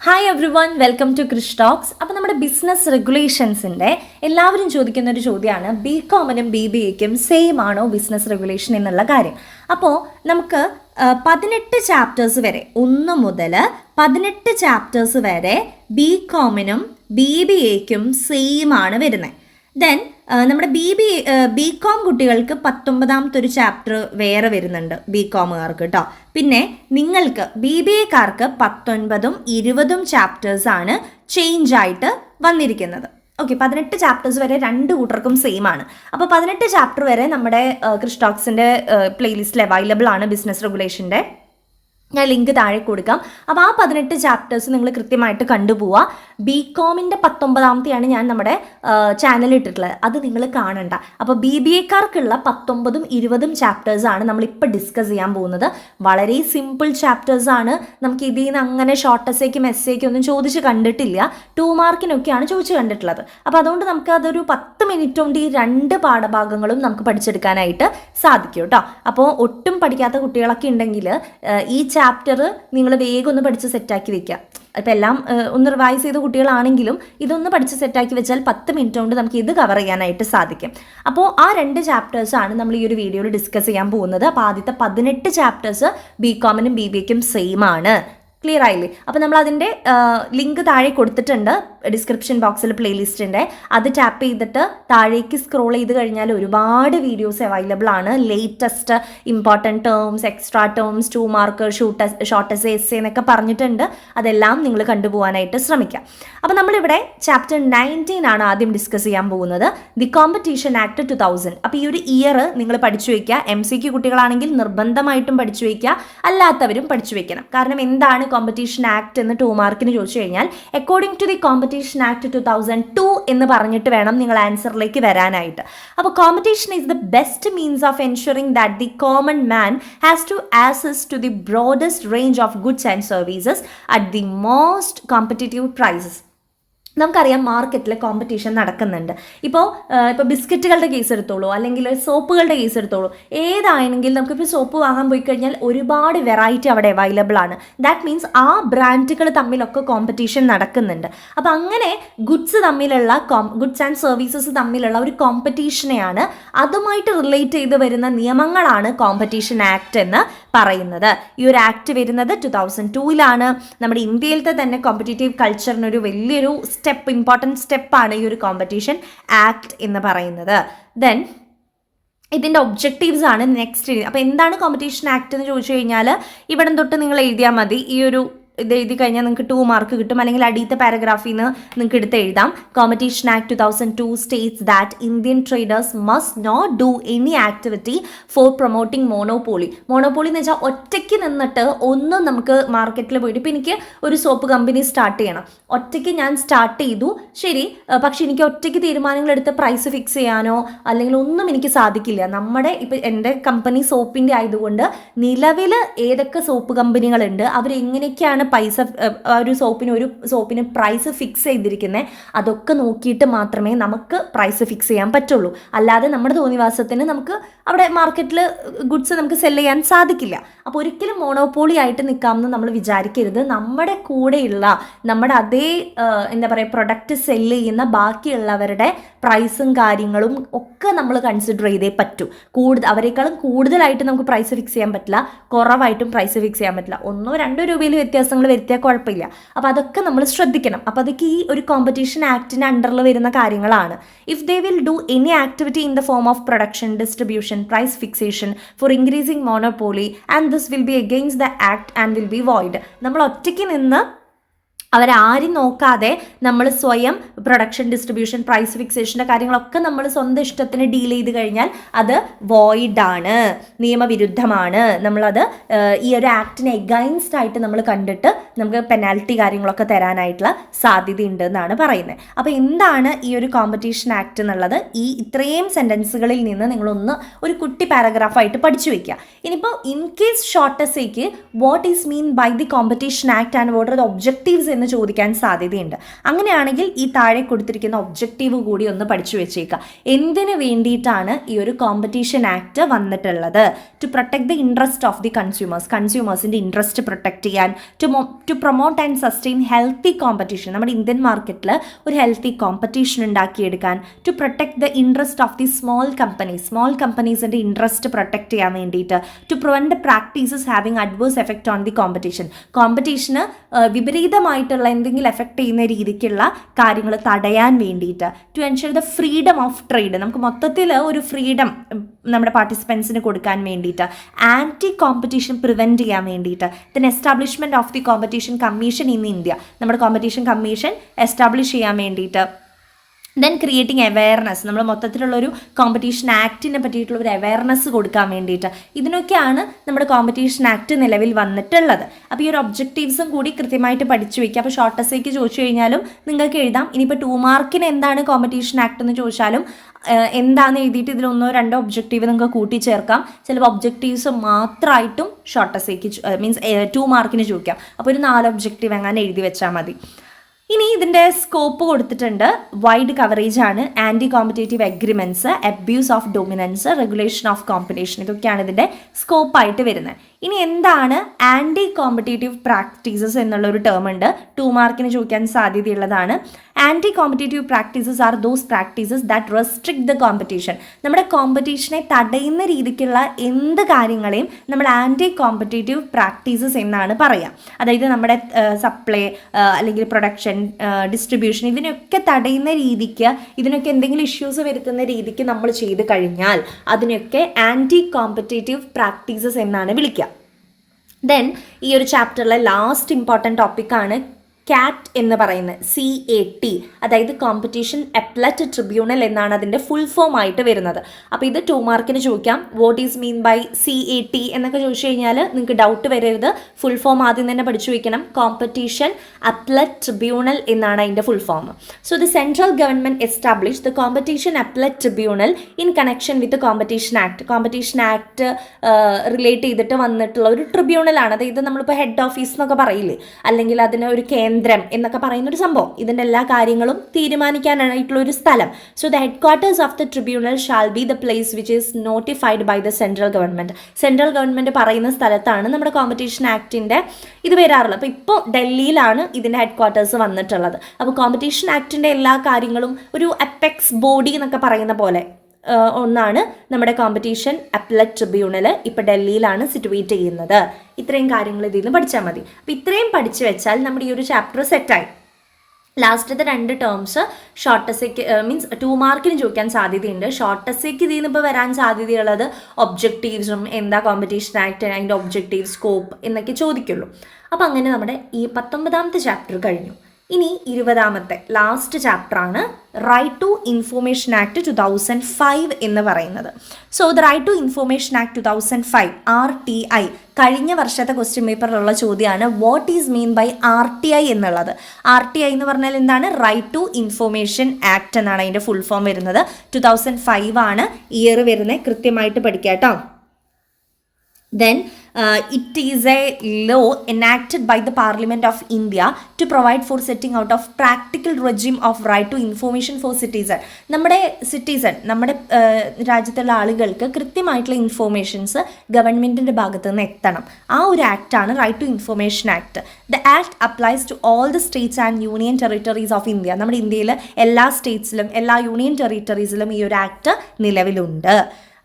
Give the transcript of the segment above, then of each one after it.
Hi everyone, welcome to Krish talks. അപ്പോൾ നമ്മുടെ business റെഗുലേഷൻസിൻ്റെ എല്ലാവരും ചോദിക്കുന്ന ഒരു ചോദ്യമാണ്, ബി കോമിനും ബി ബി എക്കും സെയിം ആണോ ബിസിനസ് റെഗുലേഷൻ എന്നുള്ള കാര്യം. അപ്പോൾ നമുക്ക് 18 ചാപ്റ്റേഴ്സ് വരെ, 1 മുതൽ 18 ചാപ്റ്റേഴ്സ് വരെ ബി കോമിനും ബി ബി എക്കും സെയിം ആണ് വരുന്നത്. ദെൻ നമ്മുടെ ബി കോം കുട്ടികൾക്ക് 19ാമത്തെ ഒരു ചാപ്റ്റർ വേറെ വരുന്നുണ്ട് ബി കോമുകാർക്ക് കേട്ടോ. പിന്നെ നിങ്ങൾക്ക് ബി ബി എക്കാർക്ക് 19ഉം 20ഉം ചാപ്റ്റേഴ്സാണ് ചേഞ്ച് ആയിട്ട് വന്നിരിക്കുന്നത്. ഓക്കെ, 18 ചാപ്റ്റേഴ്സ് വരെ രണ്ട് കൂട്ടർക്കും സെയിം ആണ്. അപ്പോൾ 18 ചാപ്റ്റർ വരെ നമ്മുടെ ക്രിഷ് ടോക്സിൻ്റെ പ്ലേലിസ്റ്റിൽ അവൈലബിൾ ആണ് ബിസിനസ് റെഗുലേഷൻ്റെ. ഞാൻ ലിങ്ക് താഴെ കൊടുക്കാം. അപ്പോൾ ആ 18 ചാപ്റ്റേഴ്സ് നിങ്ങൾ കൃത്യമായിട്ട് കണ്ടുപോവുക. ബി കോമിൻ്റെ 19ാമത്തെയാണ് ഞാൻ നമ്മുടെ ചാനലിൽ ഇട്ടിട്ടുള്ളത്, അത് നിങ്ങൾ കാണണ്ട. അപ്പോൾ ബി ബി എക്കാർക്കുള്ള 19ഉം 20ഉം ചാപ്റ്റേഴ്സാണ് നമ്മളിപ്പോൾ ഡിസ്കസ് ചെയ്യാൻ പോകുന്നത്. വളരെ സിമ്പിൾ ചാപ്റ്റേഴ്സാണ്. നമുക്ക് ഇതിൽ നിന്ന് അങ്ങനെ ഷോർട്ട് എസ്സേക്കും എസ്സേക്കും ഒന്നും ചോദിച്ച് കണ്ടിട്ടില്ല. 2 മാർക്കിനൊക്കെയാണ് ചോദിച്ച് കണ്ടിട്ടുള്ളത്. അപ്പോൾ അതുകൊണ്ട് നമുക്ക് അതൊരു 10 മിനിറ്റ് കൊണ്ട് ഈ 2 പാഠഭാഗങ്ങളും നമുക്ക് പഠിച്ചെടുക്കാനായിട്ട് സാധിക്കും കേട്ടോ. അപ്പോൾ ഒട്ടും പഠിക്കാത്ത കുട്ടികളൊക്കെ ഉണ്ടെങ്കിൽ ഈ ചാപ്റ്റർ നിങ്ങൾ വേഗം ഒന്ന് പഠിച്ച് സെറ്റാക്കി വെക്കുക. ഇപ്പം എല്ലാം ഒന്ന് റിവൈസ് ചെയ്ത കുട്ടികളാണെങ്കിലും ഇതൊന്ന് പഠിച്ച് സെറ്റാക്കി വെച്ചാൽ 10 മിനിറ്റ് കൊണ്ട് നമുക്ക് ഇത് കവർ ചെയ്യാനായിട്ട് സാധിക്കും. അപ്പോൾ ആ 2 ചാപ്റ്റേഴ്സാണ് നമ്മൾ ഈ ഒരു വീഡിയോയിൽ ഡിസ്കസ് ചെയ്യാൻ പോകുന്നത്. അപ്പോൾ ആദ്യത്തെ 18 ചാപ്റ്റേഴ്സ് ബി കോമിനും ബി ബി എക്കും സെയിം ആണ്. ക്ലിയർ ആയില്ലേ? അപ്പോൾ നമ്മൾ അതിൻ്റെ ലിങ്ക് താഴെ കൊടുത്തിട്ടുണ്ട് ഡിസ്ക്രിപ്ഷൻ ബോക്സിൽ, പ്ലേലിസ്റ്റിൻ്റെ. അത് ടാപ്പ് ചെയ്തിട്ട് താഴേക്ക് സ്ക്രോൾ ചെയ്ത് കഴിഞ്ഞാൽ ഒരുപാട് വീഡിയോസ് അവൈലബിൾ ആണ്. Latest important terms, extra terms, 2 mark, short essay എന്നൊക്കെ പറഞ്ഞിട്ടുണ്ട്. അതെല്ലാം നിങ്ങൾ കണ്ടുപോകാനായിട്ട് ശ്രമിക്കാം. അപ്പോൾ നമ്മളിവിടെ ചാപ്റ്റർ 19 ആണ് ആദ്യം ഡിസ്കസ് ചെയ്യാൻ പോകുന്നത്, ദി കോമ്പറ്റീഷൻ ആക്ട് 2000. അപ്പോൾ ഈ ഒരു ഇയർ നിങ്ങൾ പഠിച്ചു വയ്ക്കുക. MCQ കുട്ടികളാണെങ്കിൽ നിർബന്ധമായിട്ടും പഠിച്ചു വയ്ക്കുക, അല്ലാത്തവരും പഠിച്ചു വയ്ക്കണം. കാരണം എന്താണ് കോമ്പറ്റീഷൻ ആക്ട് എന്ന് 2 മാർക്കിന് ചോദിച്ചു കഴിഞ്ഞാൽ according to the competition act 2002 എന്ന് പറഞ്ഞിട്ട് വേണം നിങ്ങൾ ആൻസറിലേക്ക് വരാനായിട്ട്. അപ്പോൾ competition is the best means of ensuring that the common man has to access to the broadest range of goods and services at the most competitive prices. നമുക്കറിയാം മാർക്കറ്റിൽ competition നടക്കുന്നുണ്ട്. ഇപ്പോൾ ബിസ്ക്കറ്റുകളുടെ കേസ് എടുത്തോളൂ, അല്ലെങ്കിൽ സോപ്പുകളുടെ കേസ് എടുത്തോളൂ. ഏതായെങ്കിൽ നമുക്കിപ്പോൾ സോപ്പ് വാങ്ങാൻ പോയി കഴിഞ്ഞാൽ ഒരുപാട് വെറൈറ്റി അവിടെ അവൈലബിൾ ആണ്. ദാറ്റ് മീൻസ് ആ ബ്രാൻഡുകൾ തമ്മിലൊക്കെ കോമ്പറ്റീഷൻ നടക്കുന്നുണ്ട്. അപ്പോൾ അങ്ങനെ ഗുഡ്സ് ആൻഡ് സർവീസസ് തമ്മിലുള്ള ഒരു കോമ്പറ്റീഷനെയാണ്, അതുമായിട്ട് റിലേറ്റ് ചെയ്ത് വരുന്ന നിയമങ്ങളാണ് കോമ്പറ്റീഷൻ ആക്ട് എന്ന് പറയുന്നത്. ഈ ഒരു ആക്ട് വരുന്നത് 2002 നമ്മുടെ ഇന്ത്യയിലത്തെ തന്നെ കോമ്പറ്റീറ്റീവ് കൾച്ചറിനൊരു വലിയൊരു ഇമ്പോർട്ടൻറ്റ് സ്റ്റെപ്പാണ് ഈ ഒരു കോമ്പറ്റീഷൻ ആക്ട് എന്ന് പറയുന്നത്. ദെൻ ഇതിൻ്റെ ഒബ്ജക്റ്റീവ്സ് ആണ് നെക്സ്റ്റ്. അപ്പോൾ എന്താണ് കോമ്പറ്റീഷൻ ആക്ട് എന്ന് ചോദിച്ചു കഴിഞ്ഞാൽ ഇവിടം തൊട്ട് നിങ്ങൾ എഴുതിയാൽ മതി. ഈ ഒരു ഇത് എഴുതി കഴിഞ്ഞാൽ നിങ്ങൾക്ക് 2 മാർക്ക് കിട്ടും. അല്ലെങ്കിൽ അടിയത്തെ പാരഗ്രാഫിൽ നിന്ന് നിങ്ങൾക്ക് എടുത്ത് എഴുതാം. Competition act 2002 states that Indian traders must not do any activity for promoting monopoly. Monopoly എന്ന് വെച്ചാൽ ഒറ്റയ്ക്ക് നിന്നിട്ട് ഒന്നും നമുക്ക് മാർക്കറ്റിൽ പോയിട്ട്, ഇപ്പോൾ എനിക്ക് ഒരു സോപ്പ് കമ്പനി സ്റ്റാർട്ട് ചെയ്യണം, ഒറ്റയ്ക്ക് ഞാൻ സ്റ്റാർട്ട് ചെയ്തു, ശരി, പക്ഷെ എനിക്ക് ഒറ്റയ്ക്ക് തീരുമാനങ്ങൾ എടുത്ത് പ്രൈസ് ഫിക്സ് ചെയ്യാനോ അല്ലെങ്കിൽ ഒന്നും എനിക്ക് സാധിക്കില്ല. നമ്മുടെ ഇപ്പോൾ എൻ്റെ കമ്പനി സോപ്പിൻ്റെ ആയതുകൊണ്ട് നിലവിൽ ഏതൊക്കെ സോപ്പ് കമ്പനികളുണ്ട്, അവരെങ്ങനെയൊക്കെയാണ് ഒരു സോപ്പിന് പ്രൈസ് ഫിക്സ് ചെയ്തിരിക്കുന്നത്, അതൊക്കെ നോക്കിയിട്ട് മാത്രമേ നമുക്ക് പ്രൈസ് ഫിക്സ് ചെയ്യാൻ പറ്റുള്ളൂ. അല്ലാതെ നമ്മുടെ തോന്നിവാസത്തിന് നമുക്ക് അവിടെ മാർക്കറ്റിൽ ഗുഡ്സ് നമുക്ക് സെല്ല് ചെയ്യാൻ സാധിക്കില്ല. അപ്പോൾ ഒരിക്കലും മോണോപോളി ആയിട്ട് നിൽക്കാമെന്ന് നമ്മൾ വിചാരിക്കരുത്. നമ്മുടെ കൂടെയുള്ള നമ്മുടെ അതേ പ്രൊഡക്റ്റ് സെല്ല് ചെയ്യുന്ന ബാക്കിയുള്ളവരുടെ പ്രൈസും കാര്യങ്ങളും ഒക്കെ നമ്മൾ കൺസിഡർ ചെയ്തേ പറ്റൂ. അവരെക്കാളും കൂടുതലായിട്ട് നമുക്ക് പ്രൈസ് ഫിക്സ് ചെയ്യാൻ പറ്റില്ല, കുറവായിട്ടും പ്രൈസ് ഫിക്സ് ചെയ്യാൻ പറ്റില്ല. 1-2 രൂപയിൽ വ്യത്യാസങ്ങൾ വരുത്തിയാൽ കുഴപ്പമില്ല. അപ്പോൾ അതൊക്കെ നമ്മൾ ശ്രദ്ധിക്കണം. അപ്പോൾ അതൊക്കെ ഈ ഒരു കോമ്പറ്റീഷൻ ആക്ടിൻ്റെ അണ്ടറിൽ വരുന്ന കാര്യങ്ങളാണ്. If they will do any activity in the form of production, distribution, price fixation for increasing monopoly and this will be against the act and will be void. നമ്മൾ ഒറ്റയ്ക്ക് നിന്ന് അവരാരും നോക്കാതെ നമ്മൾ സ്വയം പ്രൊഡക്ഷൻ, ഡിസ്ട്രിബ്യൂഷൻ, പ്രൈസ് ഫിക്സേഷൻ്റെ കാര്യങ്ങളൊക്കെ നമ്മൾ സ്വന്തം ഇഷ്ടത്തിന് ഡീൽ ചെയ്ത് കഴിഞ്ഞാൽ അത് വോയിഡാണ്, നിയമവിരുദ്ധമാണ്. നമ്മളത് ഈ ഒരു ആക്ടിന് എഗൈൻസ്റ്റ് ആയിട്ട് നമ്മൾ കണ്ടിട്ട് നമുക്ക് പെനാൽറ്റി കാര്യങ്ങളൊക്കെ തരാനായിട്ടുള്ള സാധ്യതയുണ്ട് എന്നാണ് പറയുന്നത്. അപ്പോൾ എന്താണ് ഈ ഒരു കോമ്പറ്റീഷൻ ആക്ട് എന്നുള്ളത് ഈ ഇത്രയും സെൻറ്റൻസുകളിൽ നിന്ന് നിങ്ങളൊന്ന് ഒരു കുട്ടി പാരഗ്രാഫായിട്ട് പഠിച്ചു വയ്ക്കുക. ഇനിയിപ്പോൾ ഇൻ കേസ് ഷോർട്ട് എസ്സേക്ക് what is mean by the competition act and what are the objectives എന്ന് ചോദിക്കാൻ സാധ്യതയുണ്ട്. അങ്ങനെയാണെങ്കിൽ ഈ താഴെ കൊടുത്തിരിക്കുന്ന ഒബ്ജക്റ്റീവ് കൂടി ഒന്ന് പഠിച്ചു വെച്ചേക്കുക. എന്തിനു വേണ്ടിയിട്ടാണ് ഈ ഒരു കോമ്പറ്റീഷൻ ആക്ട് വന്നിട്ടുള്ളത്? To protect the interest of the കൺസ്യൂമേഴ്സിൻ്റെ ഇൻട്രസ്റ്റ് പ്രൊട്ടക്ട് ചെയ്യാൻ, to promote and sustain healthy competition, നമ്മുടെ ഇന്ത്യൻ മാർക്കറ്റിൽ ഒരു ഹെൽത്തി കോമ്പറ്റീഷൻ ഉണ്ടാക്കിയെടുക്കാൻ, to protect the interest of the small കമ്പനീസിൻ്റെ ഇൻട്രസ്റ്റ് പ്രൊട്ടക്ട് ചെയ്യാൻ വേണ്ടിയിട്ട്, to prevent practices having adverse effect on the കോമ്പറ്റീഷന് വിപരീതമായിട്ടുള്ള എന്തെങ്കിലും എഫക്ട് ചെയ്യുന്ന രീതിക്കുള്ള കാര്യങ്ങൾ തടയാൻ വേണ്ടിയിട്ട്, to ensure the freedom of trade, നമുക്ക് മൊത്തത്തിൽ ഒരു ഫ്രീഡം നമ്മുടെ പാർട്ടിസിപ്പൻസിന് കൊടുക്കാൻ വേണ്ടിയിട്ട്, ആൻറ്റി കോമ്പറ്റീഷൻ പ്രിവെൻറ്റ് ചെയ്യാൻ വേണ്ടിയിട്ട്, then establishment of the competition commission in India, നമ്മുടെ കോമ്പറ്റീഷൻ കമ്മീഷൻ എസ്റ്റാബ്ലിഷ് ചെയ്യാൻ വേണ്ടിയിട്ട്, ദെൻ ക്രിയേറ്റിംഗ് അവയർനെസ്, നമ്മൾ മൊത്തത്തിലുള്ളൊരു കോമ്പറ്റീഷൻ ആക്ടിനെ പറ്റിയിട്ടുള്ള ഒരു അവയർനെസ് കൊടുക്കാൻ വേണ്ടിയിട്ട്, ഇതിനൊക്കെയാണ് നമ്മുടെ കോമ്പറ്റീഷൻ ആക്ട് നിലവിൽ വന്നിട്ടുള്ളത്. അപ്പോൾ ഈ ഒരു ഒബ്ജക്റ്റീവ്സും കൂടി കൃത്യമായിട്ട് പഠിച്ചു വയ്ക്കുക. അപ്പോൾ ഷോർട്ട് എസ്സേക്ക് ചോദിച്ചു കഴിഞ്ഞാലും നിങ്ങൾക്ക് എഴുതാം. ഇനിയിപ്പോൾ 2 മാർക്കിന് എന്താണ് കോമ്പറ്റീഷൻ ആക്ട് എന്ന് ചോദിച്ചാലും എന്താണെന്ന് എഴുതിയിട്ട് ഇതിൽ 1-2 ഒബ്ജക്റ്റീവ് നിങ്ങൾക്ക് കൂട്ടിച്ചേർക്കാം. ചിലപ്പോൾ ഒബ്ജക്റ്റീവ്സ് മാത്രമായിട്ടും ഷോർട്ട് എസ്സേക്ക് മീൻസ് 2 മാർക്കിന് ചോദിക്കാം. അപ്പോൾ ഒരു 4 ഒബ്ജക്റ്റീവ് എങ്ങനെ എഴുതി വെച്ചാൽ മതി. ഇനി ഇതിൻ്റെ സ്കോപ്പ് കൊടുത്തിട്ടുണ്ട്. വൈഡ് കവറേജ് ആണ്. Anti competitive agreements, abuse of dominance, regulation of competition, ഇതൊക്കെയാണ് ഇതിൻ്റെ സ്കോപ്പായിട്ട് വരുന്നത്. ഇനി എന്താണ് ആൻറ്റി കോമ്പറ്റേറ്റീവ് പ്രാക്ടീസസ് എന്നുള്ളൊരു ടേം ഉണ്ട്. 2 മാർക്കിന് ചോദിക്കാൻ സാധ്യതയുള്ളതാണ്. Anti competitive practices are those practices that restrict the competition. നമ്മുടെ കോമ്പറ്റീഷനെ തടയുന്ന രീതിക്കുള്ള എന്ത് കാര്യങ്ങളെയും നമ്മൾ ആൻറ്റി കോമ്പറ്റേറ്റീവ് പ്രാക്ടീസസ് എന്നാണ് പറയുക. അതായത് നമ്മുടെ സപ്ലൈ അല്ലെങ്കിൽ പ്രൊഡക്ഷൻ, ഡിസ്ട്രിബ്യൂഷൻ, ഇതിനൊക്കെ തടയുന്ന രീതിക്ക്, ഇതിനൊക്കെ എന്തെങ്കിലും ഇഷ്യൂസ് വരുത്തുന്ന രീതിക്ക് നമ്മൾ ചെയ്ത് കഴിഞ്ഞാൽ അതിനൊക്കെ ആൻറ്റി കോമ്പറ്റേറ്റീവ് പ്രാക്ടീസസ് എന്നാണ് വിളിക്കുക. ദെൻ ഈ ഒരു ചാപ്റ്ററിലെ ലാസ്റ്റ് ഇമ്പോർട്ടൻറ്റ് ടോപ്പിക്കാണ് CAT എന്ന് പറയുന്നത്, CAT, അതായത് കോമ്പറ്റീഷൻ അപ്പലറ്റ് ട്രിബ്യൂണൽ എന്നാണ് അതിൻ്റെ ഫുൾ ഫോം ആയിട്ട് വരുന്നത്. അപ്പോൾ ഇത് 2 മാർക്കിന് ചോദിക്കാം. What is mean by CAT എന്നൊക്കെ ചോദിച്ചു കഴിഞ്ഞാൽ നിങ്ങൾക്ക് ഡൗട്ട് വരരുത്. ഫുൾ ഫോം ആദ്യം തന്നെ പഠിച്ചു വയ്ക്കണം. കോമ്പറ്റീഷൻ അപ്പലറ്റ് ട്രിബ്യൂണൽ എന്നാണ് അതിൻ്റെ full form. So the central government establish the competition appellate tribunal in connection with competition act. Competition act relate ചെയ്തിട്ട് വന്നിട്ടുള്ള ഒരു ട്രിബ്യൂണലാണ്. അതായത് നമ്മളിപ്പോൾ ഹെഡ് ഓഫീസ് എന്നൊക്കെ പറയില്ലേ, അല്ലെങ്കിൽ അതിന് ഒരു കേന്ദ്രം എന്നൊക്കെ പറയുന്ന ഒരു സംഭവം. ഇതിൻ്റെ എല്ലാ കാര്യങ്ങളും തീരുമാനിക്കാനായിട്ടുള്ള ഒരു സ്ഥലം. So the headquarters of the tribunal shall be the place which is notified by the central government. Central government പറയുന്ന സ്ഥലത്താണ് നമ്മുടെ കോമ്പറ്റീഷൻ ആക്ടിൻ്റെ ഇത് വരാറുള്ളത്. അപ്പോൾ ഇപ്പോൾ ഡൽഹിയിലാണ് ഇതിൻ്റെ ഹെഡ് ക്വാർട്ടേഴ്സ് വന്നിട്ടുള്ളത്. അപ്പോൾ കോമ്പറ്റീഷൻ ആക്ടിൻ്റെ എല്ലാ കാര്യങ്ങളും ഒരു അപ്പെക്സ് ബോഡി എന്നൊക്കെ പറയുന്ന പോലെ ഒന്നാണ് നമ്മുടെ കോമ്പറ്റീഷൻ അപ്പലറ്റ് ട്രിബ്യൂണൽ. ഇപ്പോൾ ഡൽഹിയിലാണ് സിറ്റുവേറ്റ് ചെയ്യുന്നത്. ഇത്രയും കാര്യങ്ങൾ ഇതിൽ നിന്ന് പഠിച്ചാൽ മതി. അപ്പോൾ ഇത്രയും പഠിച്ചു വെച്ചാൽ നമ്മുടെ ഈ ഒരു ചാപ്റ്റർ സെറ്റായി. ലാസ്റ്റത്തെ 2 ടേംസ് ഷോർട്ട് എസ്സേക്ക് മീൻസ് 2 മാർക്കിന് ചോദിക്കാൻ സാധ്യതയുണ്ട്. ഷോർട്ട് എസ്സേക്ക് ഇതിൽ നിന്ന് ഇപ്പോൾ വരാൻ സാധ്യതയുള്ളത് ഒബ്ജക്റ്റീവ്സും, എന്താ കോമ്പറ്റീഷൻ ആക്ട്, അതിൻ്റെ ഒബ്ജക്റ്റീവ്, സ്കോപ്പ് എന്നൊക്കെ ചോദിക്കുള്ളൂ. അപ്പോൾ അങ്ങനെ നമ്മുടെ ഈ 19ാമത്തെ ചാപ്റ്റർ കഴിഞ്ഞു. ഇനി 20ാമത്തെ ലാസ്റ്റ് ചാപ്റ്ററാണ് റൈറ്റ് ടു ഇൻഫോർമേഷൻ ആക്ട് 2005 എന്ന് പറയുന്നത്. So the right to information act 2005 RTI കഴിഞ്ഞ വർഷത്തെ ക്വസ്റ്റ്യൻ പേപ്പറിലുള്ള ചോദ്യമാണ്. What is mean by RTI എന്നുള്ളത്. RTI എന്ന് പറഞ്ഞാൽ എന്താണ്? റൈറ്റ് ടു ഇൻഫോർമേഷൻ ആക്ട് എന്നാണ് അതിൻ്റെ ഫുൾ ഫോം വരുന്നത്. 2005 ആണ് ഇയർ വരുന്നത്. കൃത്യമായിട്ട് പഠിക്കാം കേട്ടോ. Then it is a law enacted by the Parliament of India to provide for setting out of practical regime of right to information for citizen. നമ്മുടെ രാജ്യത്തുള്ള ആളുകൾക്ക് കൃത്യമായിട്ടുള്ള ഇൻഫോർമേഷൻസ് ഗവൺമെൻറ്റിൻ്റെ ഭാഗത്ത് നിന്ന് എത്തണം. ആ ഒരു ആക്റ്റാണ് right to information act. The act applies to all the states and union territories of India. നമ്മുടെ ഇന്ത്യയിൽ എല്ലാ സ്റ്റേറ്റ്സിലും എല്ലാ യൂണിയൻ ടെറിട്ടറീസിലും ഈ ഒരു ആക്ട് നിലവിലുണ്ട്.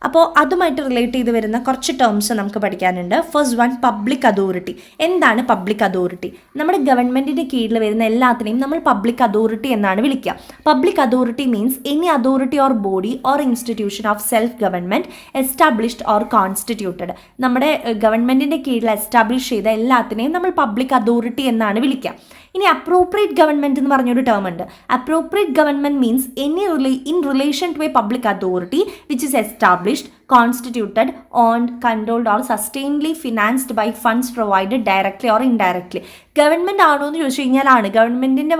അപ്പോൾ അതുമായിട്ട് റിലേറ്റ് ചെയ്ത് വരുന്ന കുറച്ച് ടേംസ് നമുക്ക് പഠിക്കാനുണ്ട്. First one, public authority. എന്താണ് പബ്ലിക് അതോറിറ്റി? നമ്മുടെ ഗവൺമെൻറ്റിൻ്റെ കീഴിൽ വരുന്ന എല്ലാത്തിനെയും നമ്മൾ പബ്ലിക് അതോറിറ്റി എന്നാണ് വിളിക്കുക. Public authority means any authority or body or institution of self government established or constituted. നമ്മുടെ ഗവൺമെൻറ്റിൻ്റെ കീഴിൽ എസ്റ്റാബ്ലിഷ് ചെയ്ത എല്ലാത്തിനെയും നമ്മൾ പബ്ലിക് അതോറിറ്റി എന്നാണ് വിളിക്കുക. ഇനി അപ്രോപ്രിയേറ്റ് ഗവൺമെൻറ് എന്ന് പറഞ്ഞൊരു ടേം ഉണ്ട്. Appropriate government means in relation to a public authority which is established, constituted, owned, controlled or sustainably financed by funds provided directly or indirectly. Government ആണോ എന്ന് ചോദിച്ചു കഴിഞ്ഞാൽ ആണ്. ഗവൺമെൻറ്റിൻ്റെ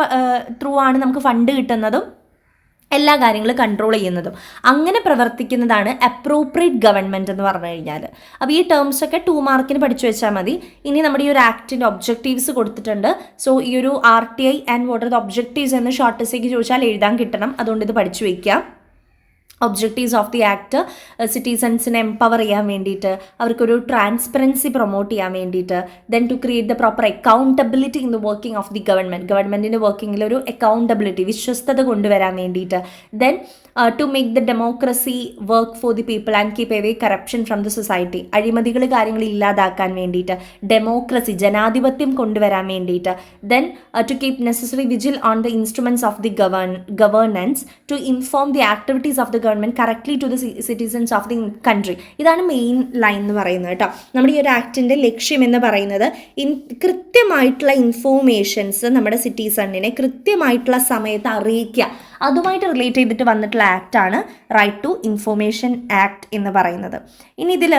ത്രൂ ആണ് നമുക്ക് ഫണ്ട് കിട്ടുന്നതും എല്ലാ കാര്യങ്ങളും കൺട്രോൾ ചെയ്യുന്നതും. അങ്ങനെ പ്രവർത്തിക്കുന്നതാണ് അപ്രോപ്രിയേറ്റ് ഗവൺമെൻറ് എന്ന് പറഞ്ഞു കഴിഞ്ഞാൽ. അപ്പോൾ ഈ ടേംസ് ഒക്കെ 2 മാർക്കിന് പഠിച്ചു വെച്ചാൽ മതി. ഇനി നമ്മുടെ ഈ ഒരു ആക്ടിൻ്റെ ഒബ്ജക്റ്റീവ്സ് കൊടുത്തിട്ടുണ്ട്. സോ ഈ ഒരു RTI and what are the objectives എന്ന് ഷോർട്ട് എസ്സേക്ക് ചോദിച്ചാൽ എഴുതാൻ കിട്ടണം. അതുകൊണ്ട് ഇത് പഠിച്ചു വയ്ക്കുക. ഒബ്ജക്റ്റീവ്സ് ഓഫ് ദി ആക്ട് സിറ്റിസൺസിനെ എംപവർ ചെയ്യാൻ വേണ്ടിയിട്ട്, അവർക്കൊരു ട്രാൻസ്പെറൻസി പ്രൊമോട്ട് ചെയ്യാൻ വേണ്ടിയിട്ട്, then to create the proper accountability in the working of the ഗവൺമെൻറ്റിൻ്റെ വർക്കിങ്ങിൽ ഒരു അക്കൗണ്ടബിലിറ്റി, വിശ്വസ്തത കൊണ്ടുവരാൻ വേണ്ടിയിട്ട്, then to make the democracy work for the people and keep away corruption from the society, അഴിമതികൾ കാര്യങ്ങൾ ഇല്ലാതാക്കാൻ വേണ്ടിയിട്ട്, ഡെമോക്രസി ജനാധിപത്യം കൊണ്ടുവരാൻ വേണ്ടിയിട്ട്, then to keep necessary vigil on the instruments of the governance, to inform the activities of the government correctly to the citizens of the country. ഇതാണ് main line എന്ന് പറയുന്നത് കേട്ടോ. നമ്മുടെ ഈ ഒരു ആക്ടിൻ്റെ ലക്ഷ്യം എന്ന് പറയുന്നത് കൃത്യമായിട്ടുള്ള ഇൻഫോർമേഷൻസ് നമ്മുടെ സിറ്റിസണിനെ കൃത്യമായിട്ടുള്ള സമയത്ത് അറിയിക്കുക, അതുമായിട്ട് റിലേറ്റ് ചെയ്തിട്ട് വന്നിട്ടുള്ള ആക്റ്റാണ് റൈറ്റ് ടു ഇൻഫോർമേഷൻ ആക്ട് എന്ന് പറയുന്നത്. ഇനി ഇതിൽ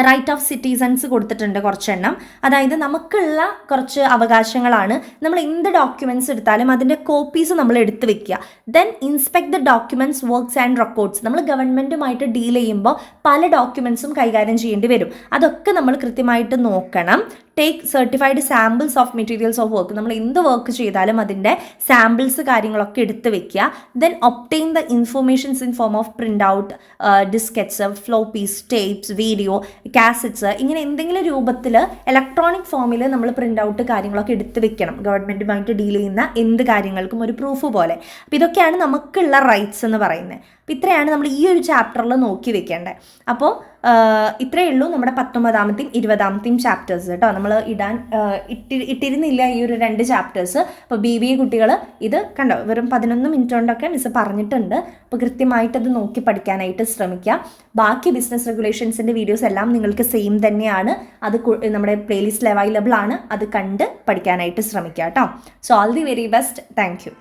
റൈറ്റ് ഓഫ് സിറ്റിസൺസ് കൊടുത്തിട്ടുണ്ട് കുറച്ചെണ്ണം. അതായത് നമുക്കുള്ള കുറച്ച് അവകാശങ്ങളാണ്. നമ്മൾ എന്ത് ഡോക്യുമെൻറ്റ്സ് എടുത്താലും അതിൻ്റെ കോപ്പീസ് നമ്മൾ എടുത്ത് വെക്കുക. Then inspect the documents works and records. നമ്മൾ ഗവൺമെൻറ്റുമായിട്ട് ഡീൽ ചെയ്യുമ്പോൾ പല ഡോക്യുമെൻറ്റ്സും കൈകാര്യം ചെയ്യേണ്ടി വരും. അതൊക്കെ നമ്മൾ കൃത്യമായിട്ട് നോക്കണം. Take certified samples of materials of work. നമ്മൾ എന്ത് വർക്ക് ചെയ്താലും അതിൻ്റെ സാമ്പിൾസ് കാര്യങ്ങളൊക്കെ എടുത്ത് വെക്കുക. Then obtain the informations in form of print out, diskettes, floppies, tapes, video, cassettes, ഇങ്ങനെ എന്തെങ്കിലും രൂപത്തിൽ ഇലക്ട്രോണിക് ഫോമിൽ നമ്മൾ പ്രിൻ്റ് ഔട്ട് കാര്യങ്ങളൊക്കെ എടുത്ത് വെക്കണം. ഗവൺമെൻറ്റുമായിട്ട് ഡീൽ ചെയ്യുന്ന എന്ത് കാര്യങ്ങൾക്കും ഒരു പ്രൂഫ് പോലെ. അപ്പോൾ ഇതൊക്കെയാണ് നമുക്കുള്ള റൈറ്റ്സ് എന്ന് പറയുന്നത്. അപ്പോൾ ഇത്രയാണ് നമ്മൾ ഈ ഒരു ചാപ്റ്ററിൽ നോക്കി വെക്കേണ്ടത്. അപ്പോൾ ഇത്രയേ ഉള്ളൂ നമ്മുടെ 19ാമത്തെയും 20ാമത്തെയും ചാപ്റ്റേഴ്സ് കേട്ടോ. നമ്മൾ ഇട്ടിരുന്നില്ല ഈ ഒരു 2 ചാപ്റ്റേഴ്സ്. അപ്പോൾ BBA കുട്ടികൾ ഇത് കണ്ടോ, വെറും 11 മിനിറ്റ് കൊണ്ടൊക്കെ മിസ് പറഞ്ഞിട്ടുണ്ട്. അപ്പോൾ കൃത്യമായിട്ടത് നോക്കി പഠിക്കാനായിട്ട് ശ്രമിക്കുക. ബാക്കി ബിസിനസ് റെഗുലേഷൻസിൻ്റെ വീഡിയോസ് എല്ലാം നിങ്ങൾക്ക് സെയിം തന്നെയാണ്. അത് നമ്മുടെ പ്ലേലിസ്റ്റിൽ അവൈലബിൾ ആണ്. അത് കണ്ട് പഠിക്കാനായിട്ട് ശ്രമിക്കുക കേട്ടോ. So all the very best. Thank you.